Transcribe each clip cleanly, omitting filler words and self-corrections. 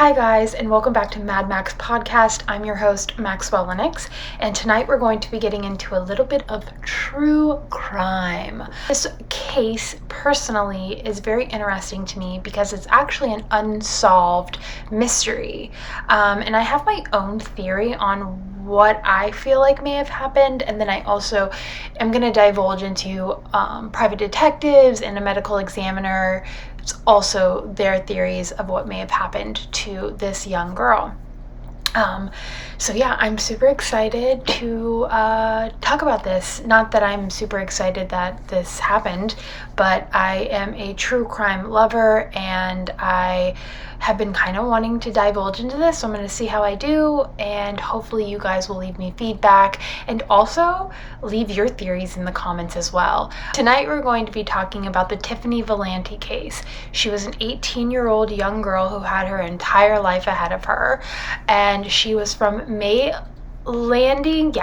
Hi guys, and welcome back to Mad Max Podcast. I'm your host, Maxwell Lennox, and tonight we're going to be getting into a little bit of true crime. This case, personally, is very interesting to me because it's actually an unsolved mystery. And I have my own theory on what I feel like may have happened, and then I also am going to divulge into private detectives and a medical examiner, also their theories of what may have happened to this young girl. So yeah, I'm super excited to talk about this. Not that I'm super excited that this happened, but I am a true crime lover and I have been kind of wanting to divulge into this, so I'm going to see how I do, and hopefully you guys will leave me feedback and also leave your theories in the comments as well. Tonight we're going to be talking about the Tiffany Valiante case. She was an 18-year-old young girl who had her entire life ahead of her, and she was from Mays Landings,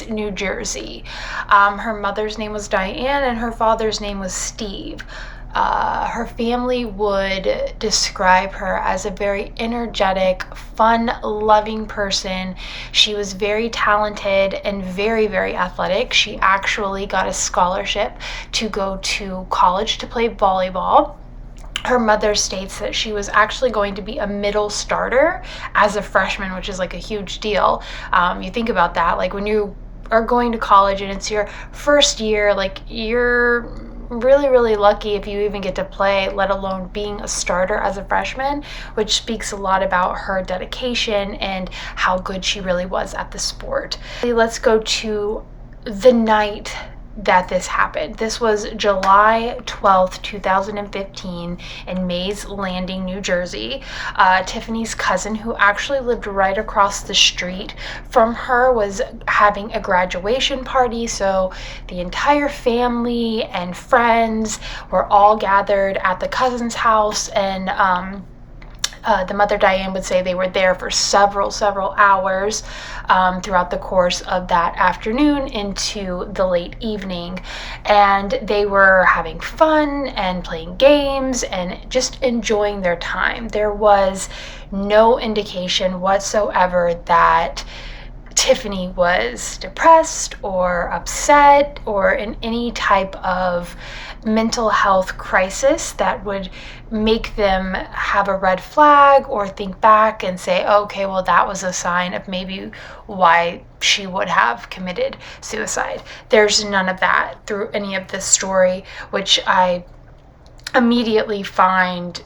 New Jersey. Her mother's name was Diane and her father's name was Steve. Her family would describe her as a very energetic, fun-loving person. She was very talented and very, very athletic. She actually got a scholarship to go to college to play volleyball. Her mother states that she was actually going to be a middle starter as a freshman, which is like a huge deal. You think about that, like when you are going to college and it's your first year, like you're really, really lucky if you even get to play, let alone being a starter as a freshman, which speaks a lot about her dedication and how good she really was at the sport. Let's go to the night that this happened. This was July 12th, 2015 in Mays Landing, New Jersey. Tiffany's cousin, who actually lived right across the street from her, was having a graduation party, so the entire family and friends were all gathered at the cousin's house, and the mother, Diane, would say they were there for several hours throughout the course of that afternoon into the late evening. And they were having fun and playing games and just enjoying their time. There was no indication whatsoever that Tiffany was depressed or upset or in any type of mental health crisis that would make them have a red flag or think back and say, okay, well, that was a sign of maybe why she would have committed suicide. There's none of that through any of this story, which I immediately find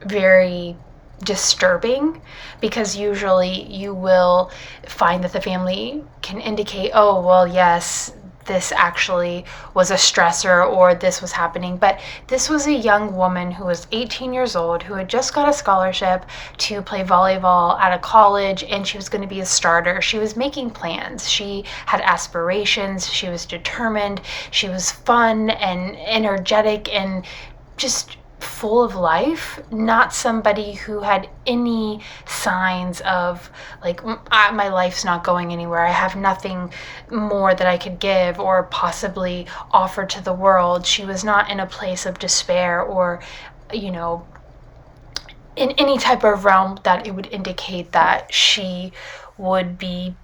very disturbing, because usually you will find that the family can indicate, oh, well, yes, this actually was a stressor or this was happening. But this was a young woman who was 18 years old who had just got a scholarship to play volleyball at a college, and she was going to be a starter. She was making plans. She had aspirations. She was determined. She was fun and energetic and just full of life, not somebody who had any signs of like, my life's not going anywhere, I have nothing more that I could give or possibly offer to the world. She was not in a place of despair or, in any type of realm that it would indicate that she would be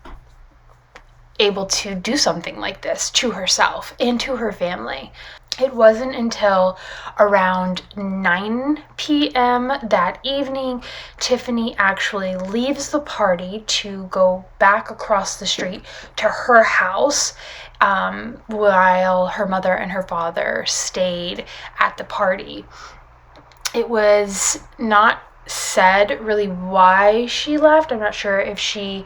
able to do something like this to herself and to her family. It wasn't until around 9 p.m. that evening Tiffany actually leaves the party to go back across the street to her house, while her mother and her father stayed at the party. It was not said really why she left. I'm not sure if she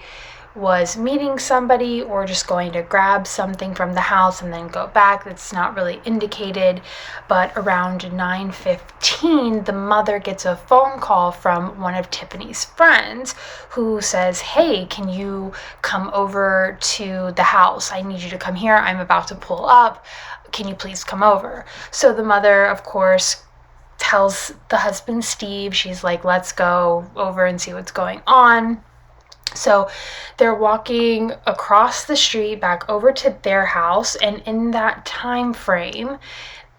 was meeting somebody or just going to grab something from the house and then go back. That's not really indicated. But around 9:15, the mother gets a phone call from one of Tiffany's friends who says, hey, can you come over to the house? I need you to come here. I'm about to pull up. Can you please come over? So the mother, of course, tells the husband, Steve, she's like, let's go over and see what's going on. So they're walking across the street back over to their house, and in that time frame,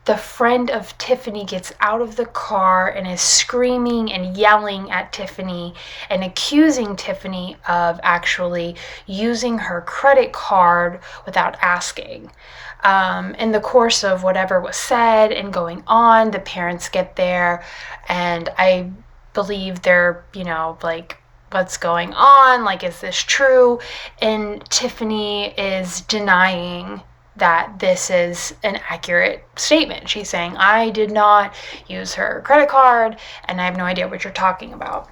the friend of Tiffany gets out of the car and is screaming and yelling at Tiffany and accusing Tiffany of actually using her credit card without asking. In the course of whatever was said and going on, the parents get there, and I believe they're, like, what's going on? Like, is this true? And Tiffany is denying that this is an accurate statement. She's saying, I did not use her credit card, and I have no idea what you're talking about.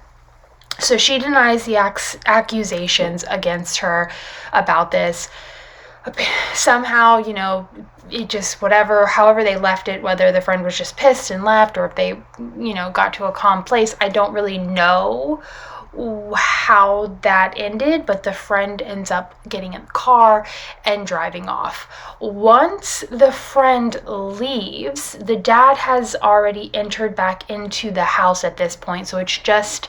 So she denies the accusations against her about this. Somehow, it just, however they left it, whether the friend was just pissed and left, or if they, got to a calm place, I don't really know how that ended, but the friend ends up getting in the car and driving off. Once the friend leaves, the dad has already entered back into the house at this point, so it's just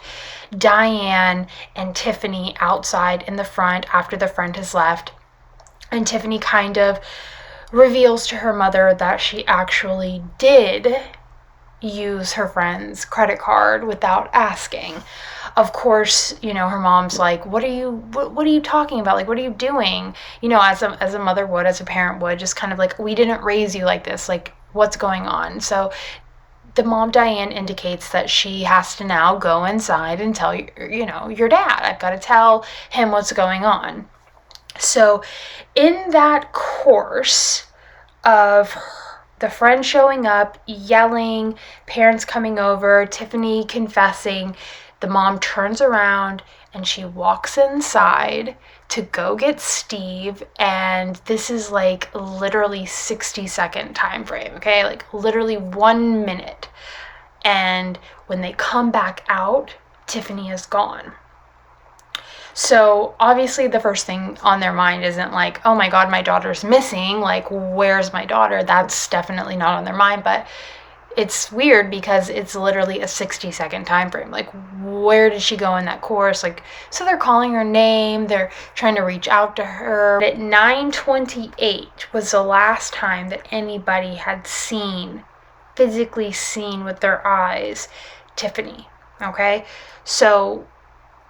Diane and Tiffany outside in the front after the friend has left. And Tiffany kind of reveals to her mother that she actually did use her friend's credit card without asking. Of course, her mom's like, what are you talking about? Like, what are you doing? As a mother would, as a parent would, just kind of like, we didn't raise you like this. Like, what's going on? So the mom, Diane, indicates that she has to now go inside and tell your dad. I've got to tell him what's going on. So in that course of the friend showing up, yelling, parents coming over, Tiffany confessing, the mom turns around and she walks inside to go get Steve, and this is like literally 60-second time frame, okay? Like literally 1 minute. And when they come back out, Tiffany is gone. So obviously the first thing on their mind isn't like, oh my God, my daughter's missing. Like, where's my daughter? That's definitely not on their mind. But it's weird because it's literally a 60-second time frame. Like, where did she go in that course? Like, so they're calling her name. They're trying to reach out to her. At 9:28 was the last time that anybody had physically seen with their eyes, Tiffany. Okay? So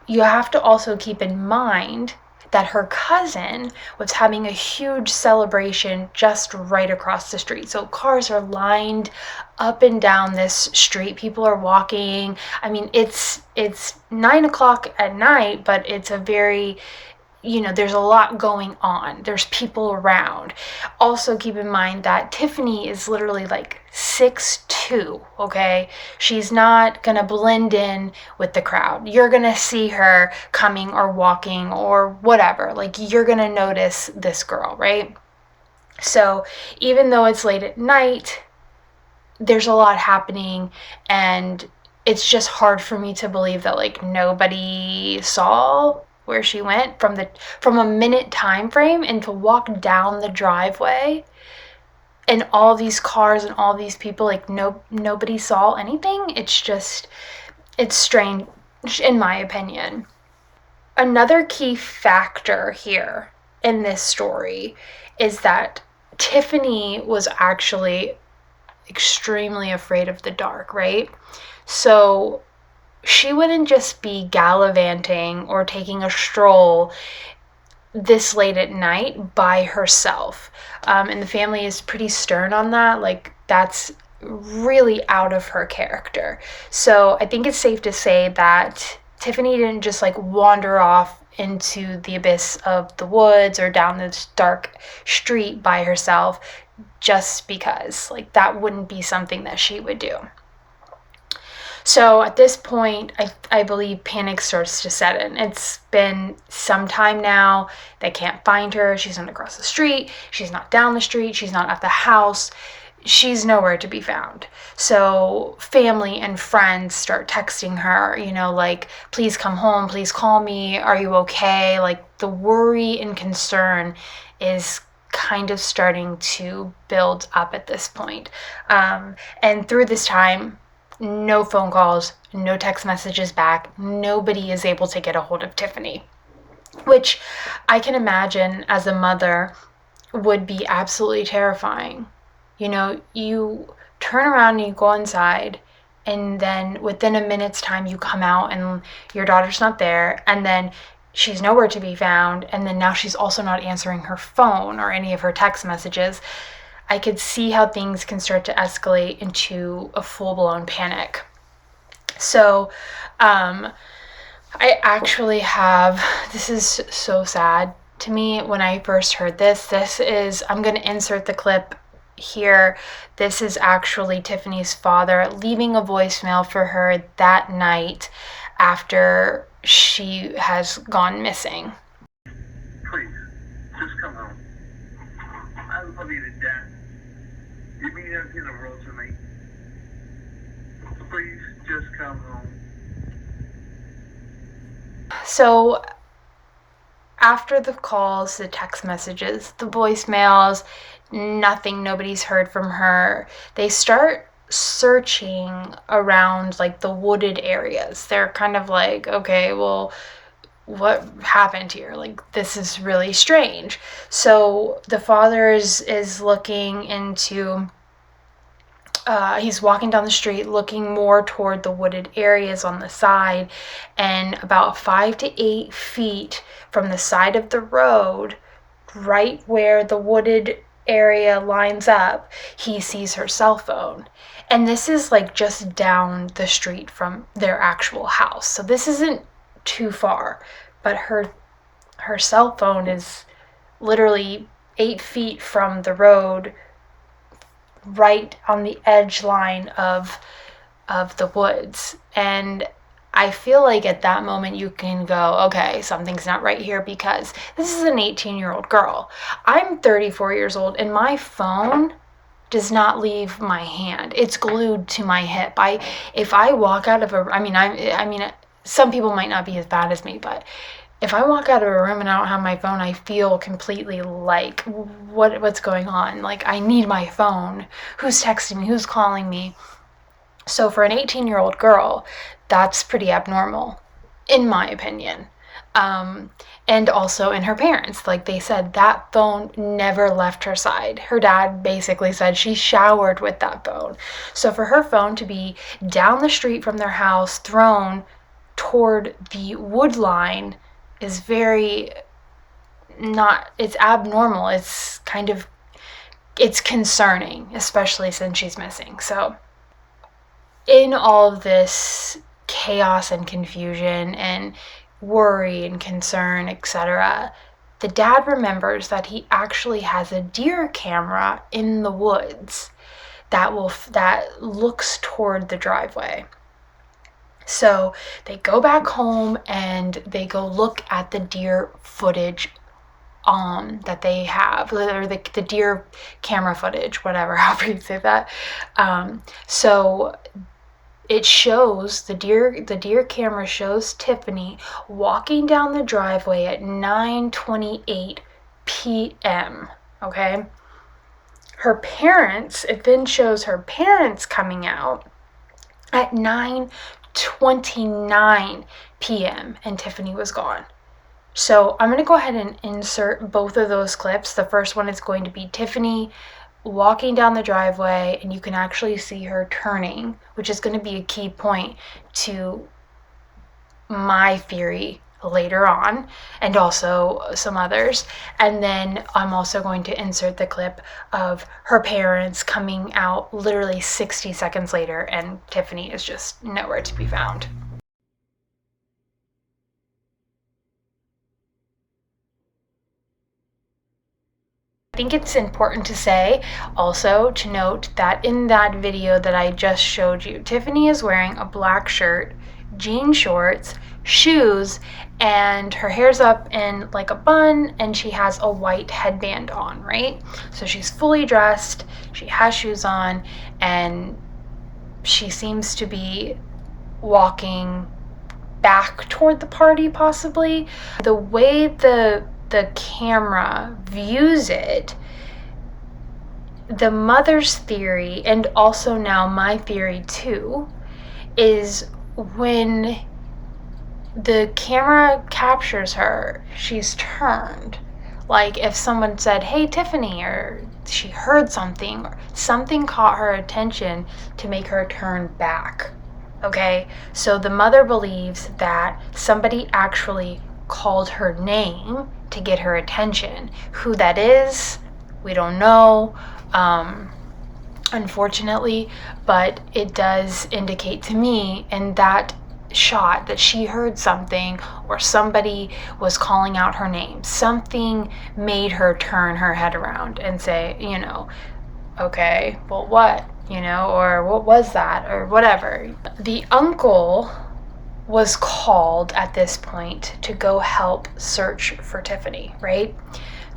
you have to also keep in mind that her cousin was having a huge celebration just right across the street. So cars are lined up and down this street. People are walking. I mean, it's 9 o'clock at night, but it's a very, there's a lot going on. There's people around. Also keep in mind that Tiffany is literally like 6'2", okay? She's not gonna blend in with the crowd. You're gonna see her coming or walking or whatever. Like, you're gonna notice this girl, right? So even though it's late at night, there's a lot happening, and it's just hard for me to believe that like nobody saw where she went from a minute time frame, and to walk down the driveway and all these cars and all these people, like nobody saw anything. It's strange in my opinion. Another key factor here in this story is that Tiffany was actually extremely afraid of the dark, right? So she wouldn't just be gallivanting or taking a stroll this late at night by herself. And the family is pretty stern on that. Like, that's really out of her character. So I think it's safe to say that Tiffany didn't just like wander off into the abyss of the woods or down this dark street by herself just because. Like, that wouldn't be something that she would do. So at this point, I believe panic starts to set in. It's been some time now. They can't find her. She's not across the street. She's not down the street. She's not at the house. She's nowhere to be found. So family and friends start texting her, like, please come home. Please call me. Are you okay? Like, the worry and concern is kind of starting to build up at this point. And through this time, no phone calls, no text messages back. Nobody is able to get a hold of Tiffany, which I can imagine as a mother would be absolutely terrifying. You turn around and you go inside, and then within a minute's time you come out and your daughter's not there, and then she's nowhere to be found, and then now she's also not answering her phone or any of her text messages. I could see how things can start to escalate into a full-blown panic. So, I actually have, this is so sad to me when I first heard this. I'm going to insert the clip here. This is actually Tiffany's father leaving a voicemail for her that night after she has gone missing. Please, just come home. I love you to death. You mean everything in the world to me. Please, just come home. So after the calls, the text messages, the voicemails, nobody's heard from her. They start searching around like the wooded areas. They're kind of like, okay, well, what happened here? Like, this is really strange. So the father is looking into, he's walking down the street looking more toward the wooded areas on the side, and about 5 to 8 feet from the side of the road, right where the wooded area lines up, he sees her cell phone. And this is like just down the street from their actual house. So this isn't too far, but her cell phone is literally 8 feet from the road, right on the edge line of the woods. And I feel like at that moment you can go, okay, something's not right here, because this is an 18-year-old girl. I'm 34 years old, and my phone does not leave my hand. It's glued to my hip. If I walk out of some people might not be as bad as me, but if I walk out of a room and I don't have my phone, I feel completely like, what's going on? Like, I need my phone. Who's texting me? Who's calling me? So for an 18-year-old girl, that's pretty abnormal, in my opinion. And also in her parents. Like they said, that phone never left her side. Her dad basically said she showered with that phone. So for her phone to be down the street from their house, thrown toward the wood line, is it's abnormal. It's concerning, especially since she's missing. So in all of this chaos and confusion and worry and concern, etc., the dad remembers that he actually has a deer camera in the woods that looks toward the driveway. So they go back home and they go look at the deer footage that they have, or the deer camera footage, whatever, however you say that. So it shows, the deer camera shows Tiffany walking down the driveway at 9:28 p.m. Okay? It then shows her parents coming out at 9:29 p.m. and Tiffany was gone. So I'm going to go ahead and insert both of those clips. The first one is going to be Tiffany walking down the driveway, and you can actually see her turning, which is going to be a key point to my theory later on, and also some others. And then I'm also going to insert the clip of her parents coming out literally 60 seconds later, and Tiffany is just nowhere to be found. I think it's important to say, also to note, that in that video that I just showed you, Tiffany is wearing a black shirt, jean shorts, shoes, and her hair's up in like a bun, and she has a white headband on, right? So she's fully dressed, she has shoes on, and she seems to be walking back toward the party, possibly. The way the camera views it, the mother's theory, and also now my theory too, is when the camera captures her, she's turned Like if someone said, "Hey, Tiffany," or she heard something, or something caught her attention to make her turn back. Okay? So the mother believes that somebody actually called her name to get her attention. Who that is, we don't know. Unfortunately, but it does indicate to me in that shot that she heard something, or somebody was calling out her name. Something made her turn her head around and say, okay, well, what? Or what was that? Or whatever. The uncle was called at this point to go help search for Tiffany, right?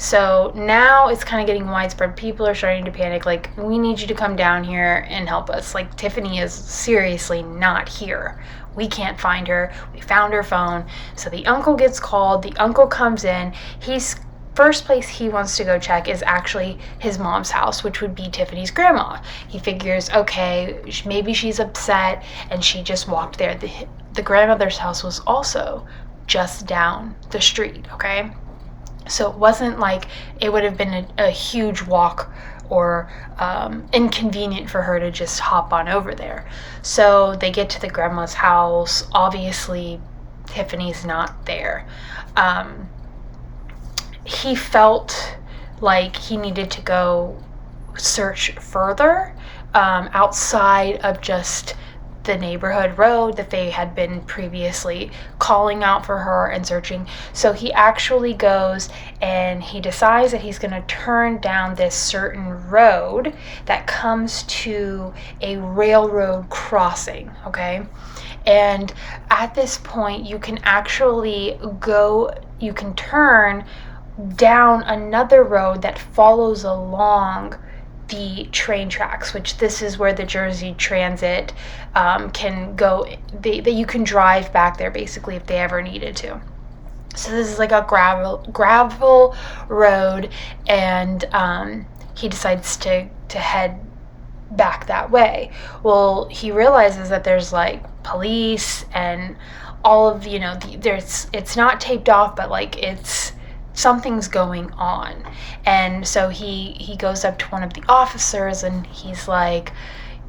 So now it's kind of getting widespread. People are starting to panic, like, we need you to come down here and help us. Like, Tiffany is seriously not here. We can't find her. We found her phone. So the uncle gets called. The uncle comes in. First place he wants to go check is actually his mom's house, which would be Tiffany's grandma. He figures, okay, maybe she's upset and she just walked there. The grandmother's house was also just down the street, okay? So it wasn't like it would have been a huge walk or inconvenient for her to just hop on over there. So they get to the grandma's house. Obviously, Tiffany's not there. He felt like he needed to go search further outside of just the neighborhood road that they had been previously calling out for her and searching. So he actually goes and he decides that he's going to turn down this certain road that comes to a railroad crossing, okay? And at this point, you can actually you can turn down another road that follows along the train tracks, which this is where the Jersey Transit can go, that you can drive back there basically if they ever needed to. So this is like a gravel road, and he decides to head back that way. Well, he realizes that there's like police and all of, it's not taped off, but like something's going on. And so he goes up to one of the officers and he's like,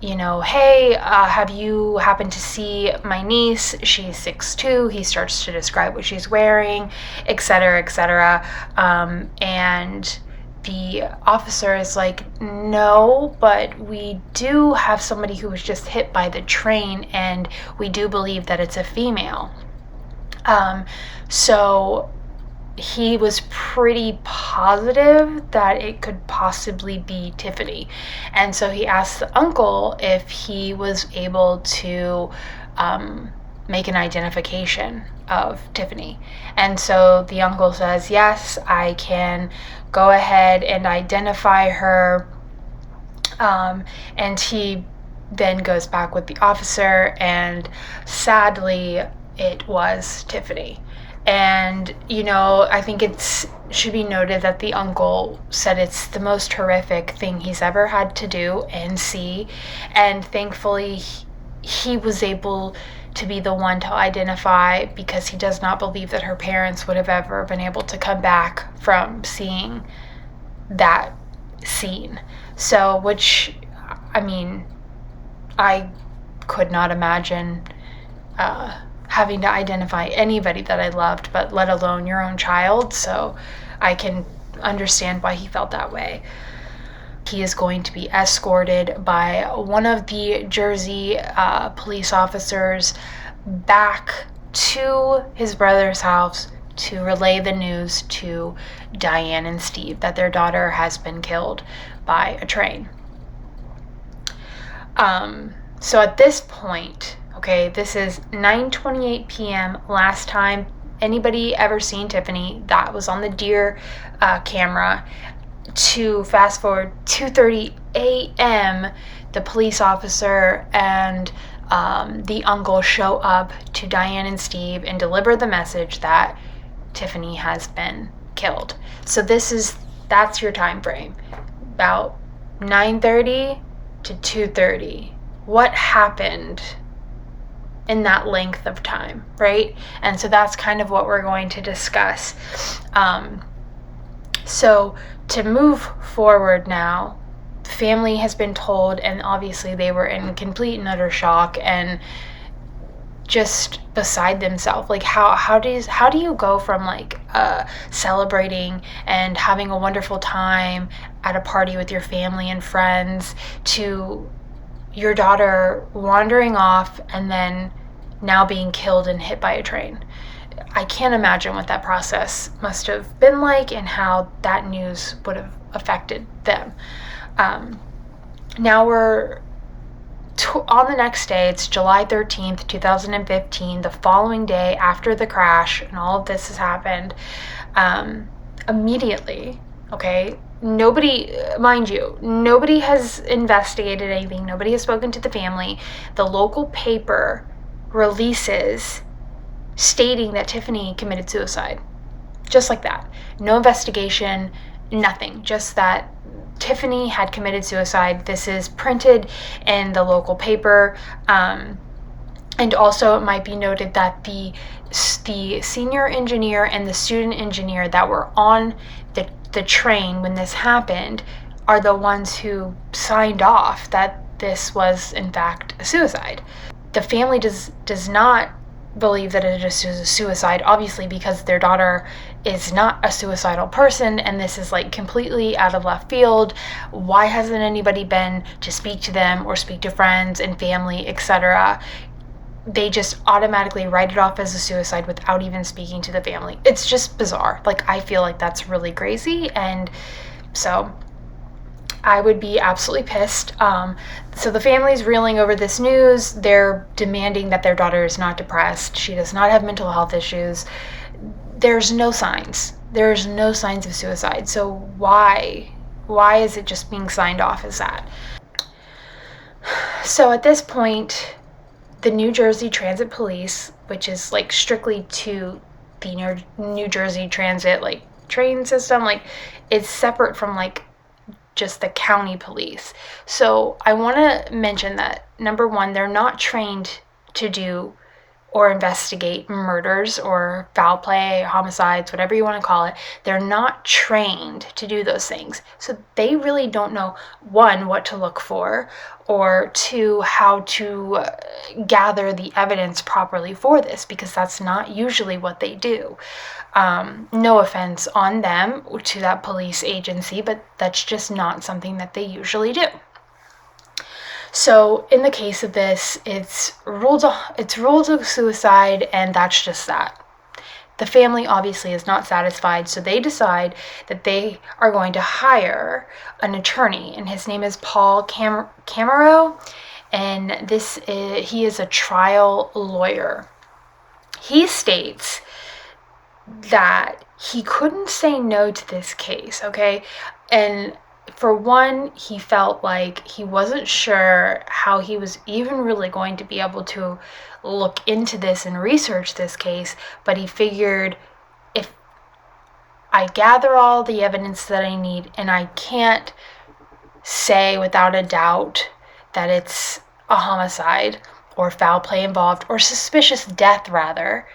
hey, have you happened to see my niece? She's 6'2". He starts to describe what she's wearing, etc., etc. And the officer is like, no, but we do have somebody who was just hit by the train, and we do believe that it's a female. So he was pretty positive that it could possibly be Tiffany. And so he asked the uncle if he was able to make an identification of Tiffany. And so the uncle says, yes, I can go ahead and identify her. And he then goes back with the officer, and sadly, it was Tiffany. And, I think it should be noted that the uncle said it's the most horrific thing he's ever had to do and see. And thankfully, he was able to be the one to identify, because he does not believe that her parents would have ever been able to come back from seeing that scene. So, which, I could not imagine having to identify anybody that I loved, but let alone your own child. So I can understand why he felt that way. He is going to be escorted by one of the Jersey police officers back to his brother's house to relay the news to Diane and Steve that their daughter has been killed by a train. So at this point, okay, this is 9:28 p.m. Last time anybody ever seen Tiffany, that was on the Deer camera. To fast forward 2:30 a.m., the police officer and the uncle show up to Diane and Steve and deliver the message that Tiffany has been killed. So that's your time frame. About 9:30 to 2:30. What happened in that length of time, right? And so that's kind of what we're going to discuss. So to move forward now, the family has been told, and obviously they were in complete and utter shock and just beside themselves. Like how do you go from like celebrating and having a wonderful time at a party with your family and friends to your daughter wandering off and then now being killed and hit by a train? I can't imagine what that process must have been like and how that news would have affected them. Now we're on the next day. It's July 13th, 2015, the following day after the crash and all of this has happened. Immediately, okay, nobody, mind you, nobody has investigated anything. Nobody has spoken to the family. The local paper releases stating that Tiffany committed suicide. Just like that. No investigation, nothing. Just that Tiffany had committed suicide. This is printed in the local paper. And also, it might be noted that the senior engineer and the student engineer that were on the train when this happened are the ones who signed off that this was, in fact, a suicide. The family does not believe that it is a suicide, obviously, because their daughter is not a suicidal person, and this is like completely out of left field. Why hasn't anybody been to speak to them or speak to friends and family, etc.? They just automatically write it off as a suicide without even speaking to the family. It's just bizarre. Like, I feel like that's really crazy, and so I would be absolutely pissed. So the family's reeling over this news. They're demanding that their daughter is not depressed. She does not have mental health issues. There's no signs. There's no signs of suicide. So why is it just being signed off as that? So at this point, the New Jersey Transit Police, which is like strictly to the New Jersey Transit like train system, like it's separate from like just the county police. So I want to mention that, number one, they're not trained to do or investigate murders or foul play, homicides, whatever you want to call it. They're not trained to do those things. So they really don't know, one, what to look for, or two, how to gather the evidence properly for this, because that's not usually what they do. No offense on them, to that police agency, but that's just not something that they usually do. So in the case of this, it's ruled a suicide, and that's just that. The family obviously is not satisfied, so they decide that they are going to hire an attorney, and his name is Paul Camero, and he is a trial lawyer. He states that he couldn't say no to this case, okay? And for one, he felt like he wasn't sure how he was even really going to be able to look into this and research this case, but he figured, if I gather all the evidence that I need and I can't say without a doubt that it's a homicide or foul play involved, or suspicious death rather,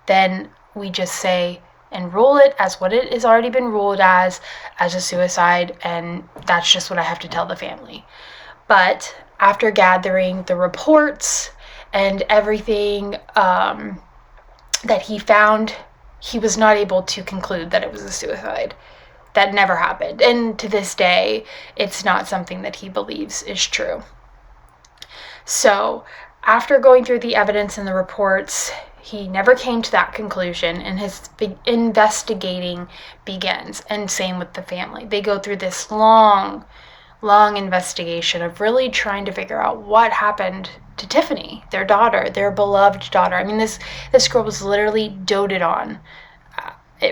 then we just say and rule it as what it has already been ruled as a suicide, and that's just what I have to tell the family. But after gathering the reports and everything that he found, he was not able to conclude that it was a suicide. That never happened, and to this day, it's not something that he believes is true. So after going through the evidence and the reports, he never came to that conclusion, and his investigating begins. And same with the family. They go through this long investigation of really trying to figure out what happened to Tiffany, their daughter, their beloved daughter. I mean, this girl was literally doted on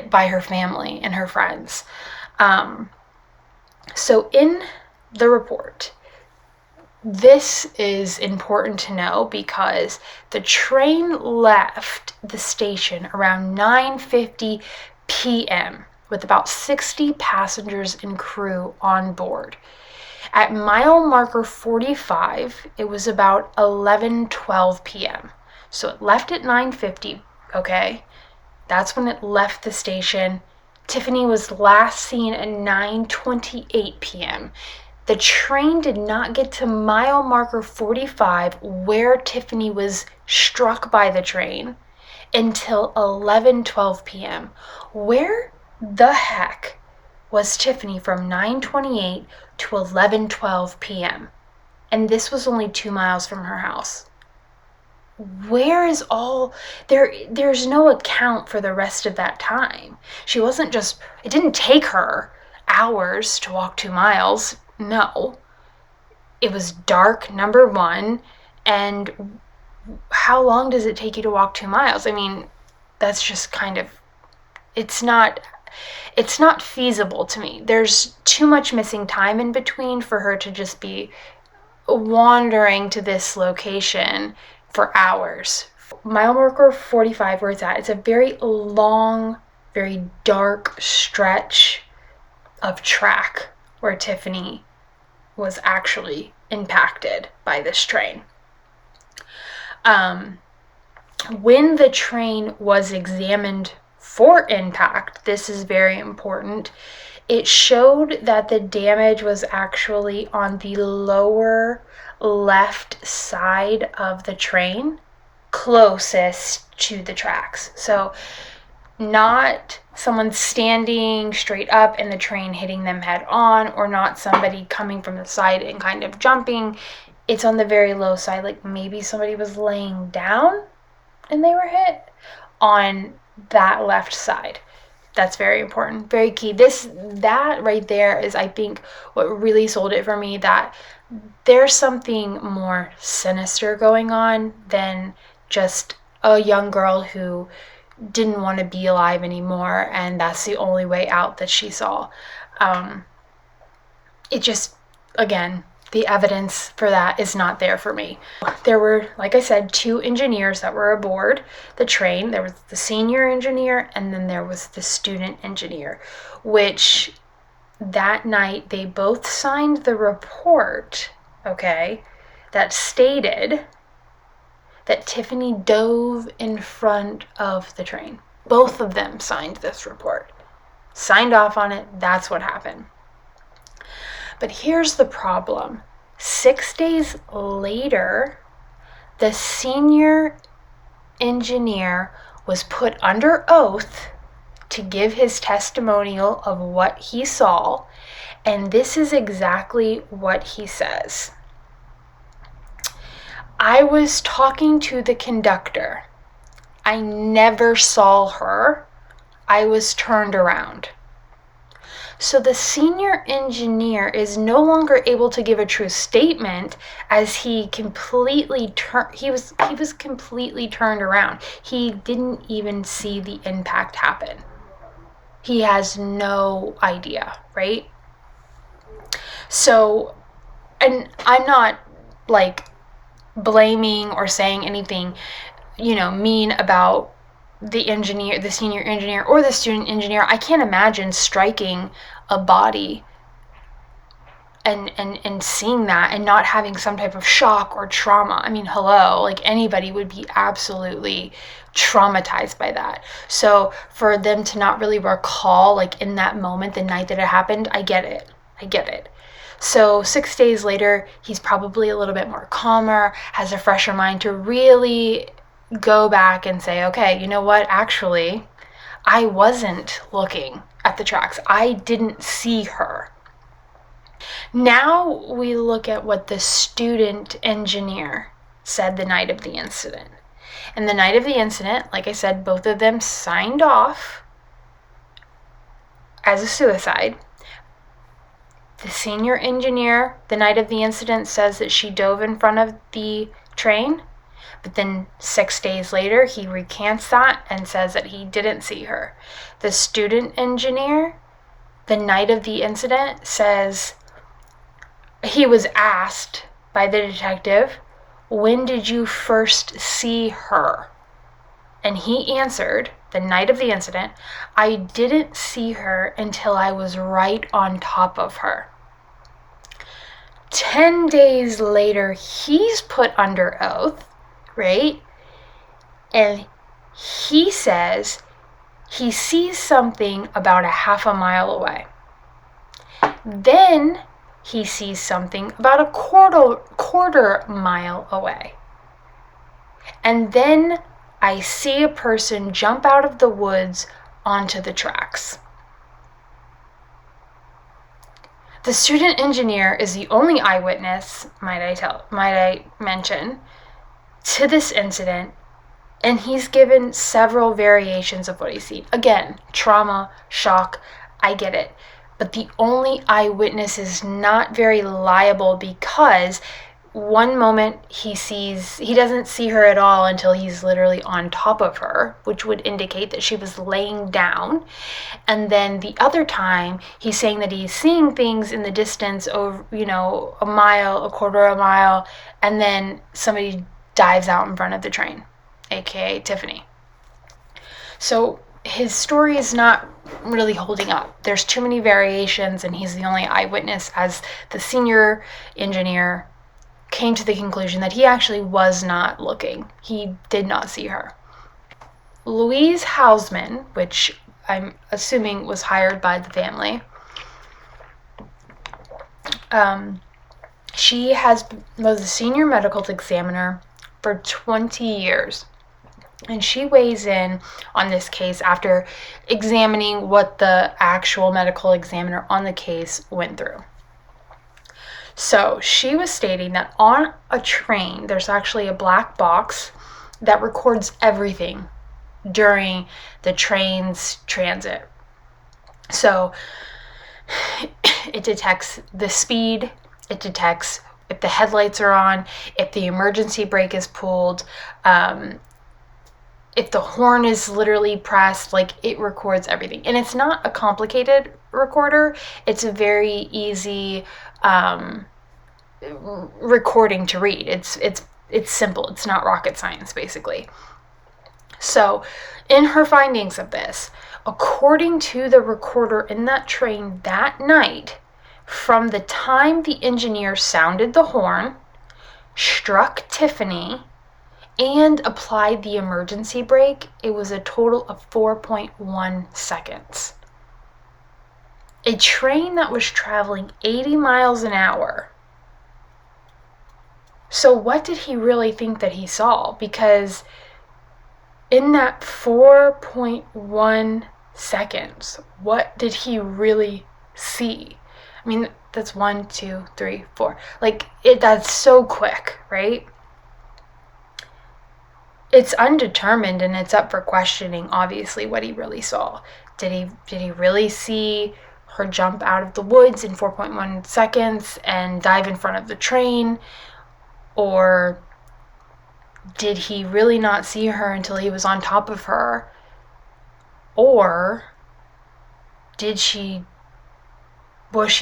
by her family and her friends. So in the report, this is important to know because the train left the station around 9:50 p.m. with about 60 passengers and crew on board. At mile marker 45, it was about 11:12 p.m. So it left at 9:50, okay? That's when it left the station. Tiffany was last seen at 9:28 p.m. The train did not get to mile marker 45, where Tiffany was struck by the train, until 11:12 p.m. Where the heck was Tiffany from 9:28 to 11:12 p.m.? And this was only 2 miles from her house. Where is all there's no account for the rest of that time. She wasn't just, it didn't take her hours to walk 2 miles. No. It was dark, number one, and how long does it take you to walk 2 miles? I mean, that's just kind of, it's not feasible to me. There's too much missing time in between for her to just be wandering to this location for hours. Mile marker 45, where it's at, it's a very long, very dark stretch of track where Tiffany was actually impacted by this train. When the train was examined for impact, this is very important, it showed that the damage was actually on the lower left side of the train, closest to the tracks. So not someone standing straight up and the train hitting them head on, or not somebody coming from the side and kind of jumping. It's on the very low side, like maybe somebody was laying down and they were hit on that left side. That's very important, very key. That right there is, I think, what really sold it for me, that there's something more sinister going on than just a young girl who didn't want to be alive anymore, and that's the only way out that she saw. It just, again, the evidence for that is not there for me. There were, like I said, 2 engineers that were aboard the train. There was the senior engineer, and then there was the student engineer, which that night they both signed the report, okay, that stated that Tiffany dove in front of the train. Both of them signed this report, signed off on it. That's what happened. But here's the problem. 6 days later, the senior engineer was put under oath to give his testimonial of what he saw, and this is exactly what he says. I was talking to the conductor. I never saw her. I was turned around. So the senior engineer is no longer able to give a true statement, as he was completely turned around. He didn't even see the impact happen. He has no idea, right? So, and I'm not like blaming or saying anything, mean about the engineer, the senior engineer, or the student engineer. I can't imagine striking a body and seeing that and not having some type of shock or trauma. I mean, hello, like anybody would be absolutely traumatized by that. So for them to not really recall, like in that moment, the night that it happened, I get it. So 6 days later, he's probably a little bit more calmer, has a fresher mind to really go back and say, okay, you know what? Actually, I wasn't looking at the tracks. I didn't see her. Now we look at what the student engineer said the night of the incident. And the night of the incident, like I said, both of them signed off as a suicide. The senior engineer, the night of the incident, says that she dove in front of the train, but then 6 days later, he recants that and says that he didn't see her. The student engineer, the night of the incident, says he was asked by the detective, when did you first see her? And he answered, the night of the incident, I didn't see her until I was right on top of her. 10 days later, he's put under oath, right? And he says he sees something about a half a mile away. Then he sees something about a quarter mile away. And then I see a person jump out of the woods onto the tracks. The student engineer is the only eyewitness, might I mention, to this incident, and he's given several variations of what he's seen. Again, trauma, shock, I get it. But the only eyewitness is not very liable because one moment he doesn't see her at all until he's literally on top of her, which would indicate that she was laying down. And then the other time he's saying that he's seeing things in the distance over, a mile, a quarter of a mile, and then somebody dives out in front of the train, aka Tiffany. So his story is not really holding up. There's too many variations, and he's the only eyewitness, as the senior engineer came to the conclusion that he actually was not looking. He did not see her. Louise Hausman, which I'm assuming was hired by the family, she was a senior medical examiner for 20 years. And she weighs in on this case after examining what the actual medical examiner on the case went through. So she was stating that on a train, there's actually a black box that records everything during the train's transit. So it detects the speed, it detects if the headlights are on, if the emergency brake is pulled, if the horn is literally pressed, it records everything. And it's not a complicated recorder. It's a very easy recording to read. It's simple. It's not rocket science, basically. So in her findings of this, according to the recorder in that train that night, from the time the engineer sounded the horn, struck Tiffany, and applied the emergency brake, it was a total of 4.1 seconds. A train that was traveling 80 miles an hour. So what did he really think that he saw? Because in that 4.1 seconds, what did he really see? I mean, that's 1, 2, 3, 4. That's so quick, right? It's undetermined, and it's up for questioning, obviously, what he really saw. Did he really see her jump out of the woods in 4.1 seconds and dive in front of the train? Or did he really not see her until he was on top of her? Or was she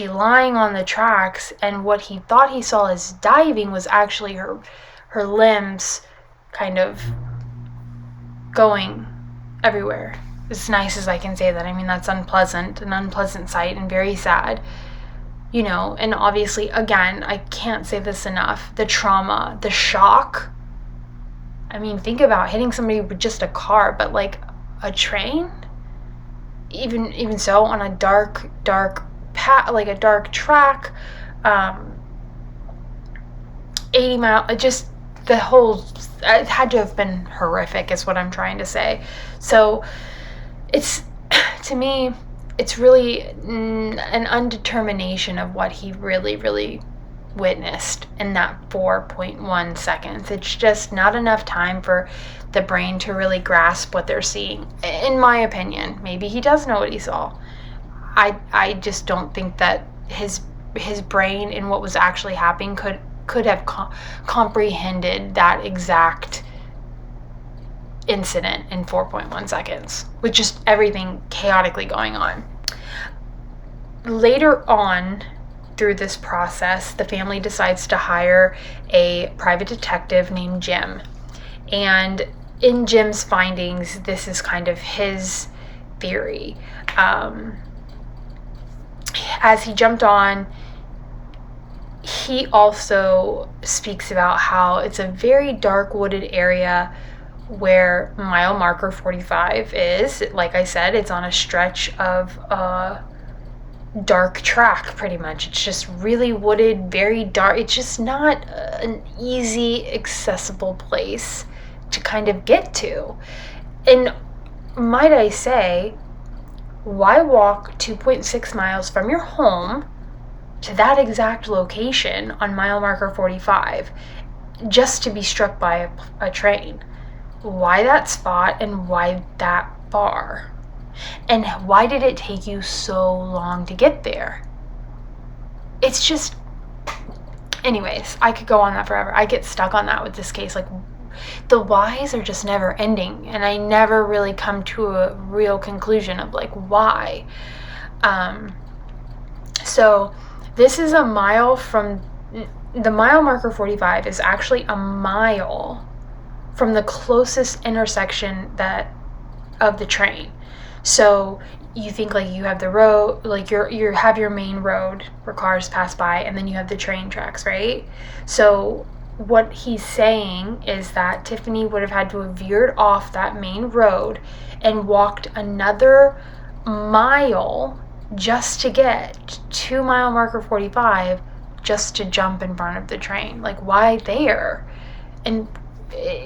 lying on the tracks, and what he thought he saw as diving was actually her limbs kind of going everywhere. As nice as I can say that. I mean, that's an unpleasant sight and very sad. And obviously, again, I can't say this enough. The trauma, the shock. I mean, think about hitting somebody with just a car, but a train? Even so, on a dark path, a dark track, 80 mile, it had to have been horrific, is what I'm trying to say. So to me, it's really an undetermination of what he really, really witnessed in that 4.1 seconds. It's just not enough time for the brain to really grasp what they're seeing, in my opinion. Maybe he does know what he saw. I just don't think that his brain and what was actually happening could have comprehended that exact incident in 4.1 seconds, with just everything chaotically going on. Later on, through this process, the family decides to hire a private detective named Jim. And in Jim's findings, this is kind of his theory. As he jumped on, he also speaks about how it's a very dark wooded area where mile marker 45 is. Like I said, it's on a stretch of dark track, pretty much. It's just really wooded, very dark. It's just not an easy, accessible place to kind of get to. And might I say, why walk 2.6 miles from your home to that exact location on mile marker 45 just to be struck by a train? Why that spot and why that far? And why did it take you so long to get there? It's just, anyways, I could go on that forever. I get stuck on that with this case. Like, the whys are just never ending, and I never really come to a real conclusion of like why. So this is a mile from the mile marker 45 is actually a mile from the closest intersection that of the train. So you think like you have the road, like you have your main road where cars pass by, and then you have the train tracks, right? So what he's saying is that Tiffany would have had to have veered off that main road and walked another mile just to get to mile marker 45, just to jump in front of the train. Like, why there? And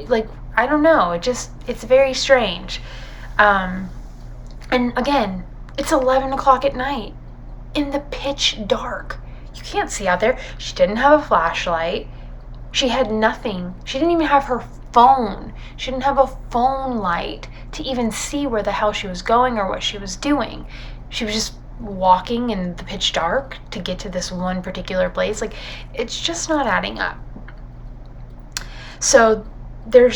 like, I don't know, it's very strange. And again, it's 11 o'clock at night in the pitch dark. You can't see out there. She didn't have a flashlight. She had nothing. She didn't even have her phone. She didn't have a phone light to even see where the hell she was going or what she was doing. She was just walking in the pitch dark to get to this one particular place. Like, it's just not adding up. So there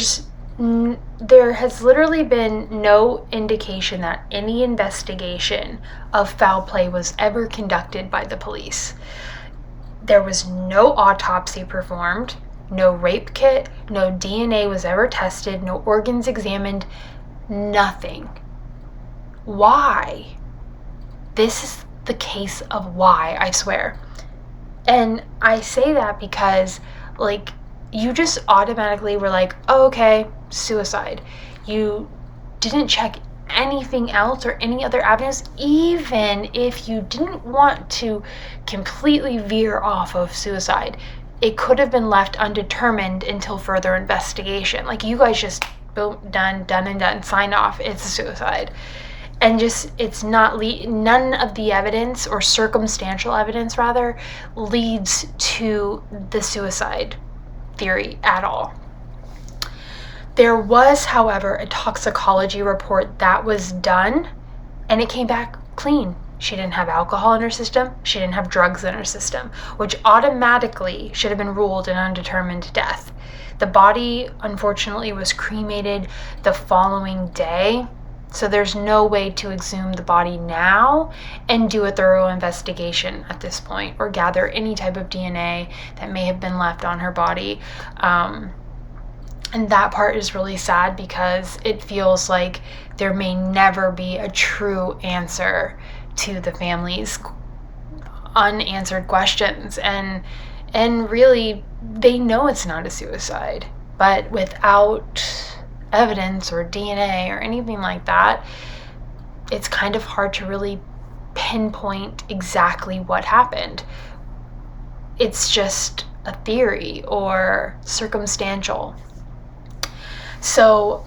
has literally been no indication that any investigation of foul play was ever conducted by the police. There was no autopsy performed, no rape kit, no DNA was ever tested, no organs examined, nothing. Why? This is the case of why, I swear. And I say that because, like, you just automatically were like, oh, okay, suicide. You didn't check anything else or any other avenues, even if you didn't want to completely veer off of suicide. It could have been left undetermined until further investigation. Like, you guys just, boom, done and done, sign off, it's a suicide. And just, it's not, none of the evidence, or circumstantial evidence rather, leads to the suicide theory at all. There was, however, a toxicology report that was done, and it came back clean. She didn't have alcohol in her system. She didn't have drugs in her system, which automatically should have been ruled an undetermined death. The body, unfortunately, was cremated the following day, so there's no way to exhume the body now and do a thorough investigation at this point, or gather any type of DNA that may have been left on her body. And that part is really sad, because it feels like there may never be a true answer to the family's unanswered questions. And really, they know it's not a suicide, but without evidence or DNA or anything like that, it's kind of hard to really pinpoint exactly what happened. It's just a theory or circumstantial. So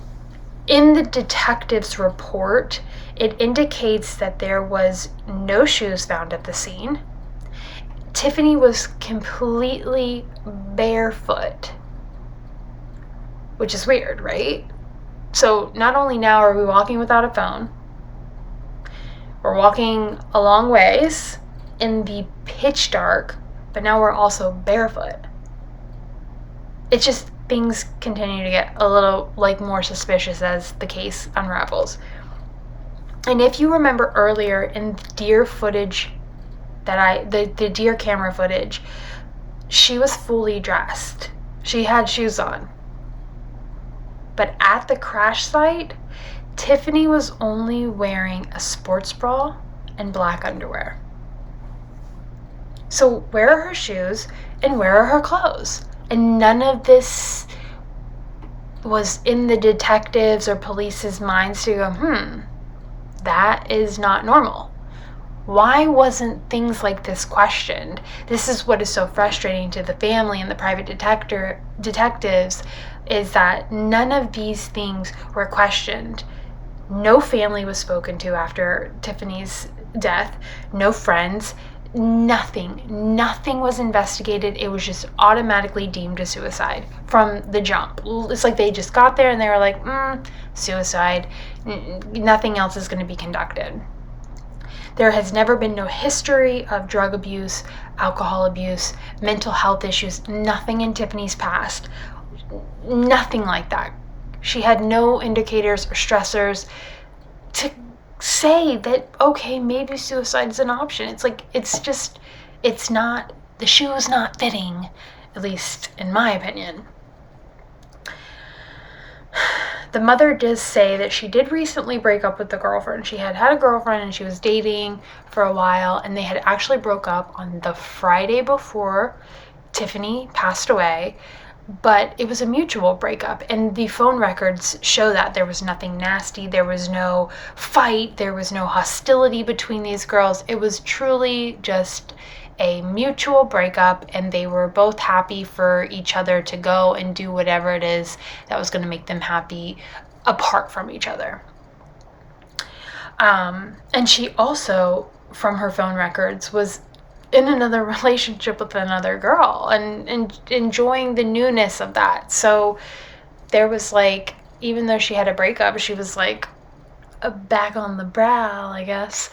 in the detective's report, it indicates that there was no shoes found at the scene. Tiffany was completely barefoot, which is weird, right? So not only now are we walking without a phone, we're walking a long ways in the pitch dark, but now we're also barefoot. It's just, things continue to get a little like more suspicious as the case unravels. And if you remember earlier in deer footage the deer camera footage, she was fully dressed. She had shoes on. But at the crash site, Tiffany was only wearing a sports bra and black underwear. So where are her shoes and where are her clothes? And none of this was in the detectives or police's minds to go, that is not normal. Why wasn't things like this questioned? This is what is so frustrating to the family and the private detectives, is that none of these things were questioned. No family was spoken to after Tiffany's death, no friends, nothing was investigated. It was just automatically deemed a suicide from the jump. It's like they just got there and they were like, suicide. Nothing else is going to be conducted. There has never been no history of drug abuse, alcohol abuse, mental health issues, nothing in Tiffany's past. Nothing like that. She had no indicators or stressors to say that, okay, maybe suicide is an option. It's like, it's not, the shoe is not fitting, at least in my opinion. The mother does say that she did recently break up with the girlfriend. She had a girlfriend and she was dating for a while, and they had actually broke up on the Friday before Tiffany passed away. But it was a mutual breakup, and the phone records show that there was nothing nasty, there was no fight, there was no hostility between these girls. It was truly just a mutual breakup, and they were both happy for each other to go and do whatever it is that was going to make them happy apart from each other. And she also, from her phone records, was in another relationship with another girl and enjoying the newness of that. So there was like, even though she had a breakup, she was like back on the brow, I guess.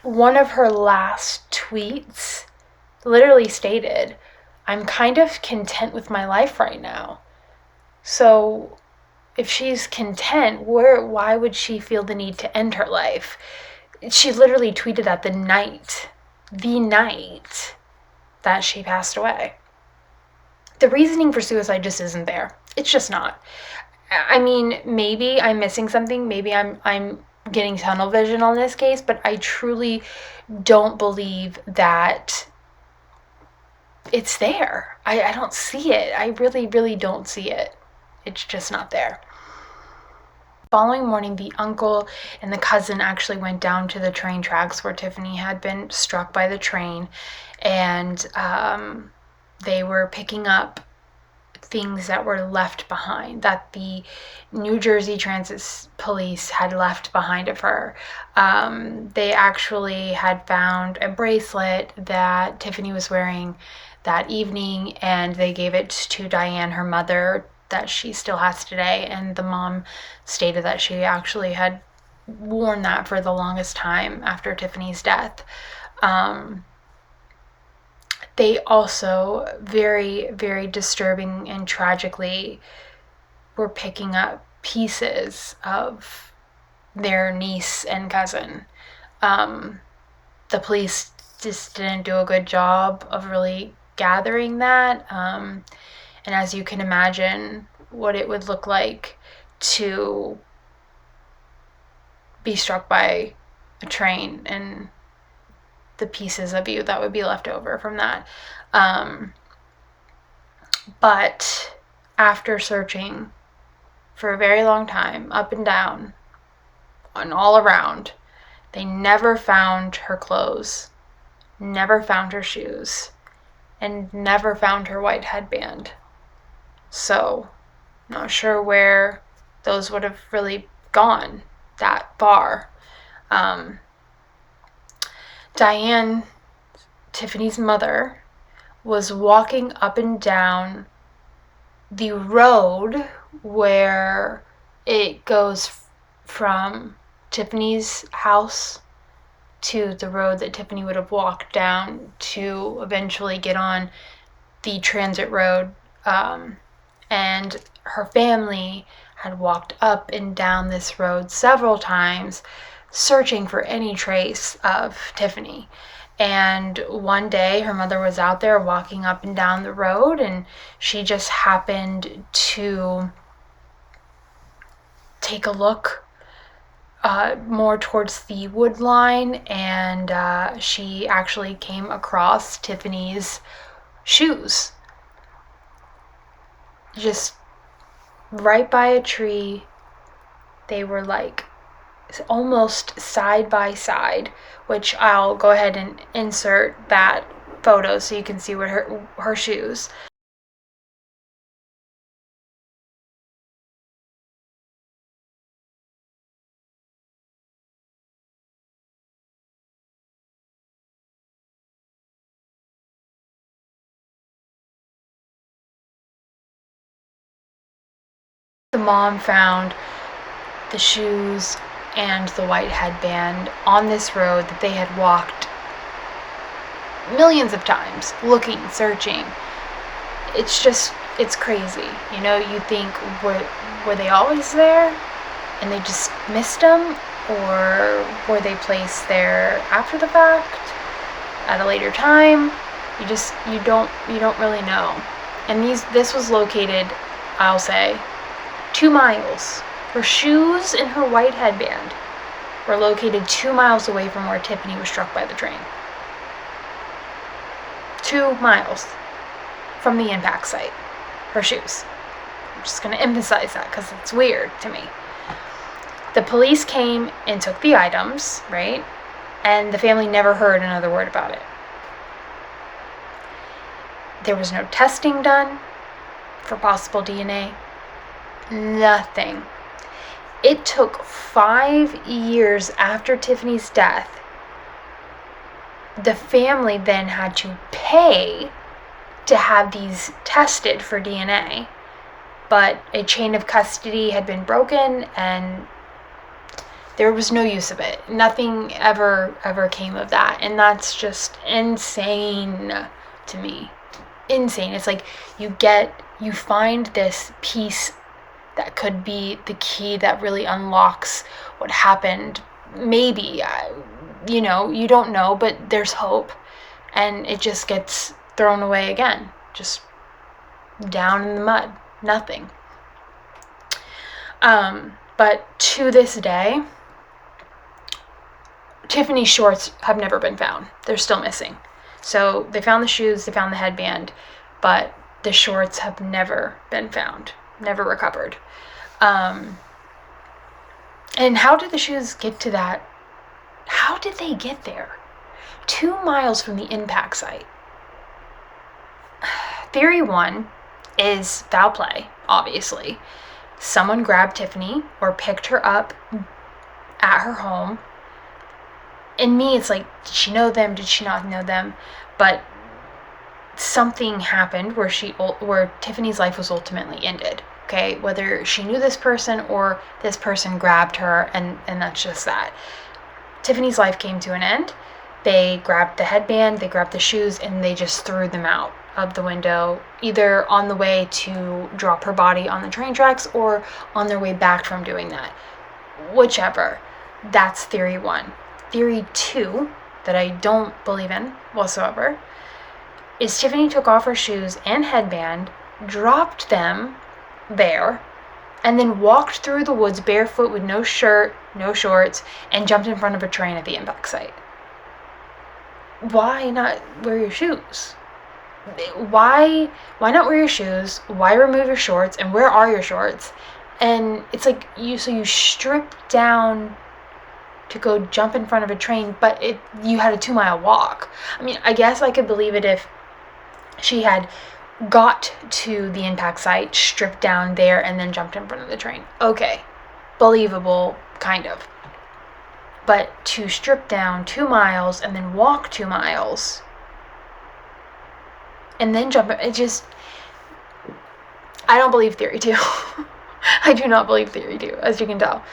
One of her last tweets literally stated, "I'm kind of content with my life right now." So if she's content, why would she feel the need to end her life? She literally tweeted that the night that she passed away. The reasoning for suicide just isn't there. It's just not. I mean, maybe I'm missing something. Maybe I'm getting tunnel vision on this case, but I truly don't believe that it's there. I don't see it. I really, really don't see it. It's just not there. Following morning, the uncle and the cousin actually went down to the train tracks where Tiffany had been struck by the train, and they were picking up things that were left behind, that the New Jersey Transit Police had left behind of her. They actually had found a bracelet that Tiffany was wearing that evening, and they gave it to Diane, her mother, that she still has today, and the mom stated that she actually had worn that for the longest time after Tiffany's death. They also, very, very disturbing and tragically, were picking up pieces of their niece and cousin. The police just didn't do a good job of really gathering that. And as you can imagine, what it would look like to be struck by a train and the pieces of you that would be left over from that. But after searching for a very long time, up and down and all around, they never found her clothes, never found her shoes, and never found her white headband. So, not sure where those would have really gone that far. Diane, Tiffany's mother, was walking up and down the road where it goes from Tiffany's house to the road that Tiffany would have walked down to eventually get on the transit road. And her family had walked up and down this road several times, searching for any trace of Tiffany. And one day her mother was out there walking up and down the road, and she just happened to take a look more towards the wood line, and she actually came across Tiffany's shoes. just right by a tree. They were like almost side by side, which I'll go ahead and insert that photo so you can see what her shoes. The mom found the shoes and the white headband on this road that they had walked millions of times, looking, searching. It's crazy. You think, were they always there and they just missed them, or were they placed there after the fact at a later time? You don't really know. And this was located, I'll say, 2 miles. Her shoes and her white headband were located 2 miles away from where Tiffany was struck by the train. 2 miles from the impact site. Her shoes. I'm just going to emphasize that because it's weird to me. The police came and took the items, right? And the family never heard another word about it. There was no testing done for possible DNA. Nothing. It took 5 years after Tiffany's death. The family then had to pay to have these tested for DNA. But a chain of custody had been broken and there was no use of it. Nothing ever came of that. And that's just insane to me. Insane. It's like you find this piece that could be the key that really unlocks what happened. Maybe, you don't know, but there's hope. And it just gets thrown away again. Just down in the mud. Nothing. But to this day, Tiffany's shorts have never been found. They're still missing. So they found the shoes, they found the headband, but the shorts have never been found. Never recovered. And how did the shoes get to that? How did they get there? 2 miles from the impact site. Theory 1 is foul play, obviously. Someone grabbed Tiffany or picked her up at her home. In me, it's like, did she know them? Did she not know them? But something happened where Tiffany's life was ultimately ended. Okay, whether she knew this person or this person grabbed her, and that's just that. Tiffany's life came to an end. They grabbed the headband, they grabbed the shoes, and they just threw them out of the window, either on the way to drop her body on the train tracks or on their way back from doing that. Whichever. That's theory 1. Theory 2, that I don't believe in whatsoever, is Tiffany took off her shoes and headband, dropped them there, and then walked through the woods barefoot with no shirt, no shorts, and jumped in front of a train at the impact site. Why not wear your shoes? Why not wear your shoes? Why remove your shorts? And where are your shorts? And it's like you strip down to go jump in front of a train, but you had a 2-mile walk. I mean, I guess I could believe it if she had got to the impact site, stripped down there, and then jumped in front of the train. Okay, believable, kind of. But to strip down 2 miles and then walk 2 miles and then jump, I don't believe theory 2. I do not believe theory 2, as you can tell.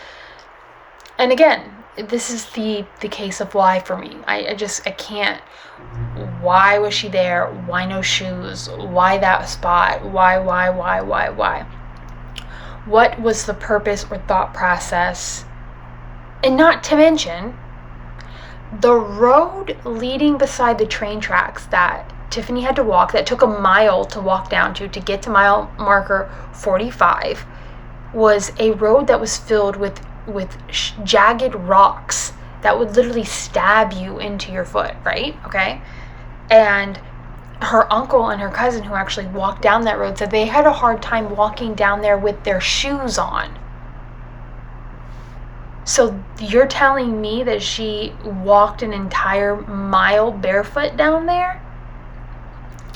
And again, this is the case of why for me. I can't. Why was she there? Why no shoes? Why that spot? Why? What was the purpose or thought process? And not to mention, the road leading beside the train tracks that Tiffany had to walk, that took a mile to walk down to get to mile marker 45, was a road that was filled with jagged rocks that would literally stab you into your foot, right? Okay? And her uncle and her cousin who actually walked down that road said they had a hard time walking down there with their shoes on. So you're telling me that she walked an entire mile barefoot down there?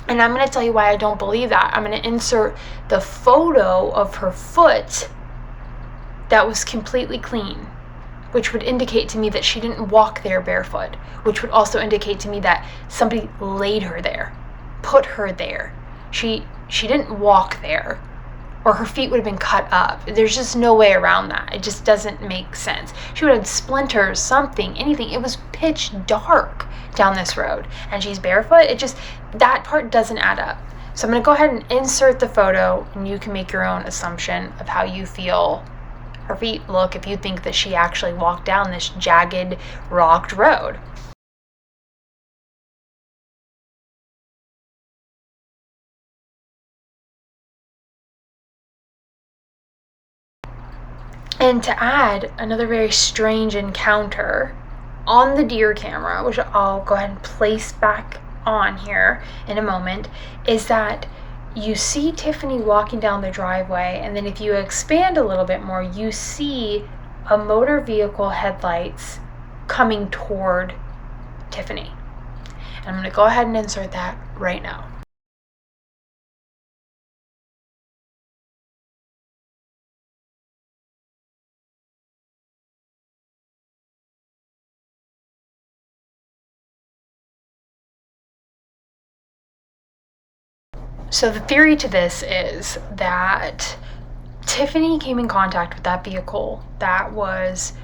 And I'm going to tell you why I don't believe that. I'm going to insert the photo of her foot that was completely clean, which would indicate to me that she didn't walk there barefoot, which would also indicate to me that somebody laid her there, put her there. She didn't walk there, or her feet would have been cut up. There's just no way around that. It just doesn't make sense. She would have splinters, something, anything. It was pitch dark down this road, and she's barefoot. That part doesn't add up. So I'm going to go ahead and insert the photo, and you can make your own assumption of how you feel her feet look if you think that she actually walked down this jagged, rocked road. And to add another very strange encounter on the deer camera, which I'll go ahead and place back on here in a moment, is that you see Tiffany walking down the driveway, and then if you expand a little bit more, you see a motor vehicle headlights coming toward Tiffany. And I'm going to go ahead and insert that right now. So the theory to this is that Tiffany came in contact with that vehicle that was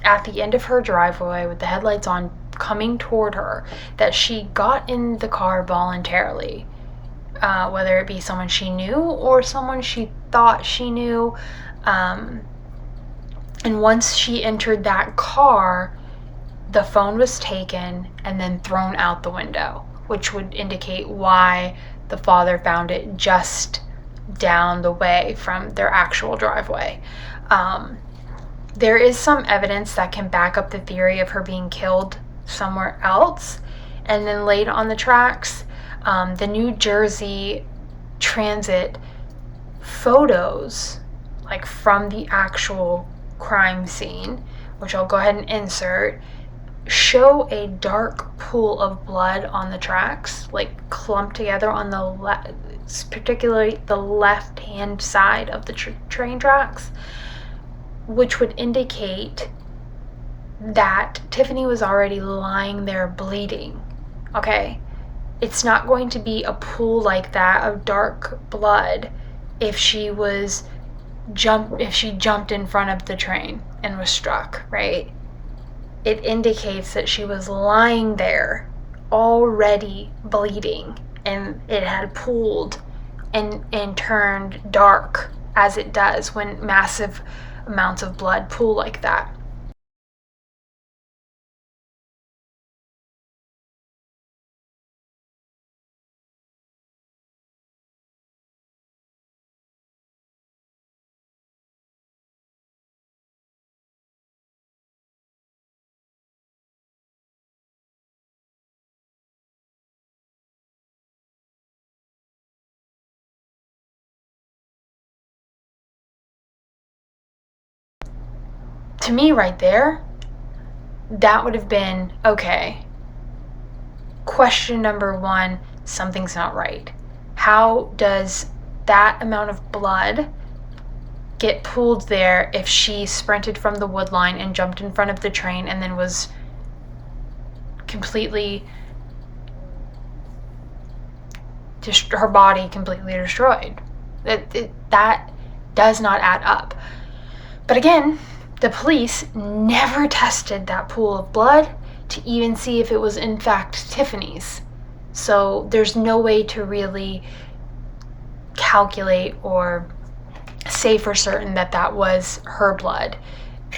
at the end of her driveway with the headlights on coming toward her, that she got in the car voluntarily, whether it be someone she knew or someone she thought she knew. And once she entered that car, the phone was taken and then thrown out the window, which would indicate why the father found it just down the way from their actual driveway. There is some evidence that can back up the theory of her being killed somewhere else and then laid on the tracks. The New Jersey Transit photos, like from the actual crime scene, which I'll go ahead and insert, show a dark pool of blood on the tracks, like clumped together on the particularly the left-hand side of the train tracks, which would indicate that Tiffany was already lying there bleeding. Okay? It's not going to be a pool like that of dark blood if she jumped in front of the train and was struck, right? It indicates that she was lying there already bleeding, and it had pooled and turned dark, as it does when massive amounts of blood pool like that. To me, right there, that would have been, okay, question number one, something's not right. How does that amount of blood get pooled there if she sprinted from the wood line and jumped in front of the train and then was completely, just her body completely destroyed? That does not add up. But again, the police never tested that pool of blood to even see if it was in fact Tiffany's. So there's no way to really calculate or say for certain that that was her blood.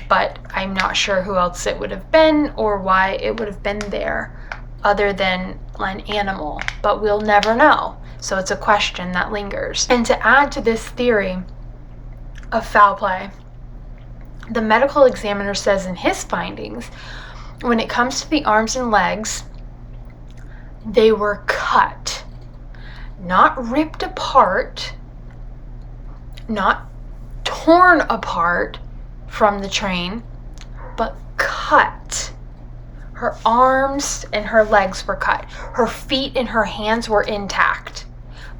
But I'm not sure who else it would have been or why it would have been there other than an animal. But we'll never know. So it's a question that lingers. And to add to this theory of foul play, the medical examiner says in his findings, when it comes to the arms and legs, They were cut, not ripped apart, not torn apart from the train, but cut. Her arms and her legs were cut. Her feet and her hands were intact,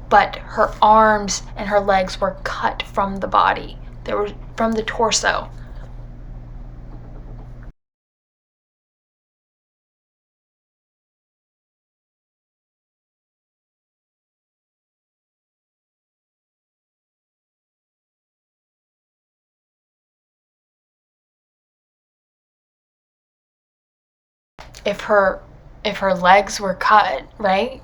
but her arms and her legs were cut from the body. They were from the torso. If her legs were cut, right?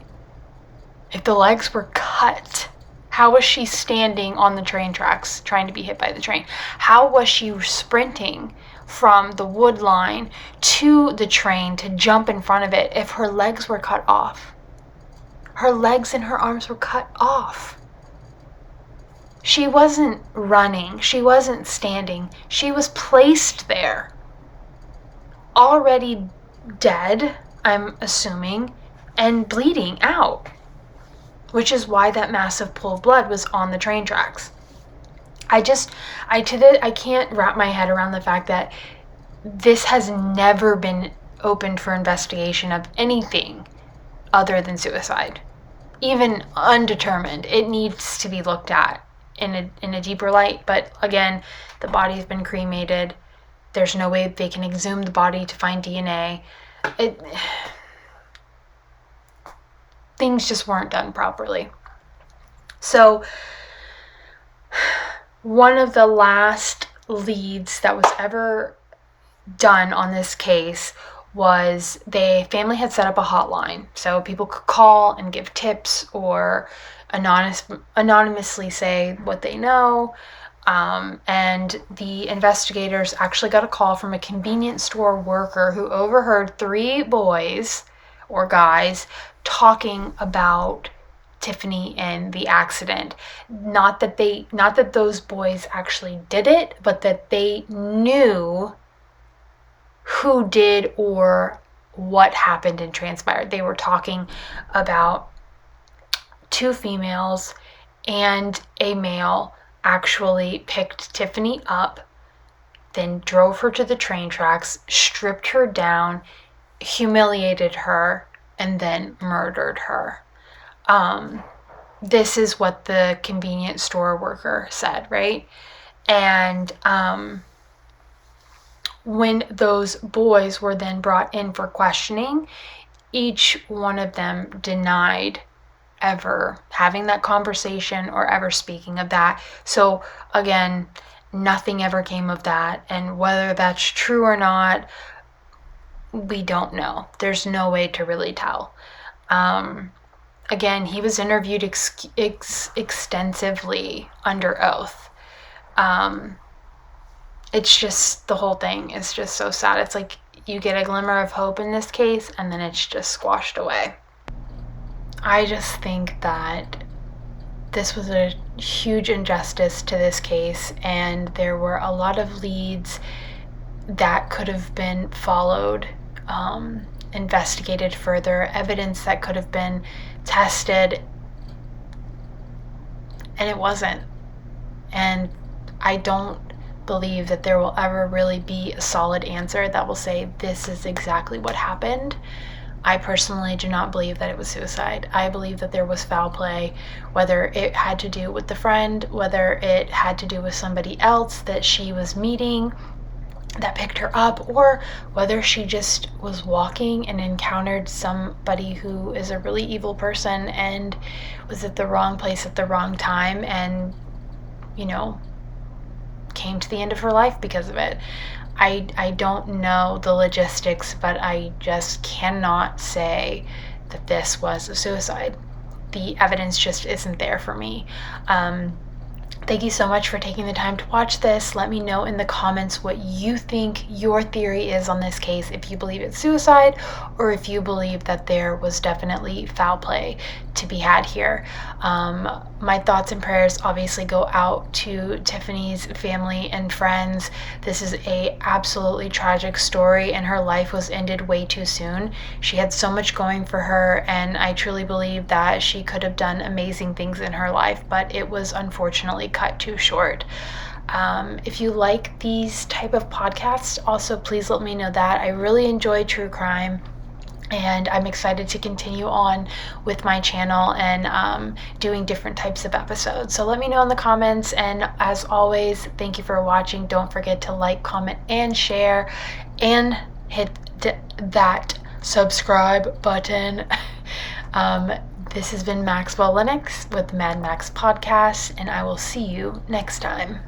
If the legs were cut, how was she standing on the train tracks trying to be hit by the train? How was she sprinting from the wood line to the train to jump in front of it if her legs were cut off? Her legs and her arms were cut off. She wasn't running. She wasn't standing. She was placed there. Already dead, I'm assuming, and bleeding out, which is why that massive pool of blood was on the train tracks. I can't wrap my head around the fact that this has never been opened for investigation of anything other than suicide. Even undetermined, it needs to be looked at in a deeper light. But again, the body's been cremated. There's no way they can exhume the body to find DNA. Things just weren't done properly. So one of the last leads that was ever done on this case was the family had set up a hotline so people could call and give tips or anonymously say what they know. And the investigators actually got a call from a convenience store worker who overheard 3 boys or guys talking about Tiffany and the accident. Not that those boys actually did it, but that they knew who did or what happened and transpired. They were talking about 2 females and a male actually picked Tiffany up, then drove her to the train tracks, stripped her down, humiliated her, and then murdered her. This is what the convenience store worker said, right? And when those boys were then brought in for questioning, each one of them denied ever having that conversation or ever speaking of that. So again, nothing ever came of that. And whether that's true or not, we don't know. There's no way to really tell. Again, he was interviewed extensively under oath. It's just, the whole thing is just so sad. It's like you get a glimmer of hope in this case and then it's just squashed away. I just think that this was a huge injustice to this case, and there were a lot of leads that could have been followed, investigated further, evidence that could have been tested, and it wasn't. And I don't believe that there will ever really be a solid answer that will say this is exactly what happened. I personally do not believe that it was suicide. I believe that there was foul play, whether it had to do with the friend, whether it had to do with somebody else that she was meeting that picked her up, or whether she just was walking and encountered somebody who is a really evil person and was at the wrong place at the wrong time and, came to the end of her life because of it. I don't know the logistics, but I just cannot say that this was a suicide. The evidence just isn't there for me. Thank you so much for taking the time to watch this. Let me know in the comments what you think your theory is on this case, if you believe it's suicide or if you believe that there was definitely foul play to be had here. My thoughts and prayers obviously go out to Tiffany's family and friends. This is a absolutely tragic story, and her life was ended way too soon. She had so much going for her, and I truly believe that she could have done amazing things in her life, but it was unfortunately cut too short. If you like these type of podcasts, also please let me know that. I really enjoy true crime, and I'm excited to continue on with my channel and doing different types of episodes. So let me know in the comments, and as always, thank you for watching. Don't forget to like, comment, and share, and hit that subscribe button. This has been Maxwell Lennox with Mad Max Podcasts, and I will see you next time.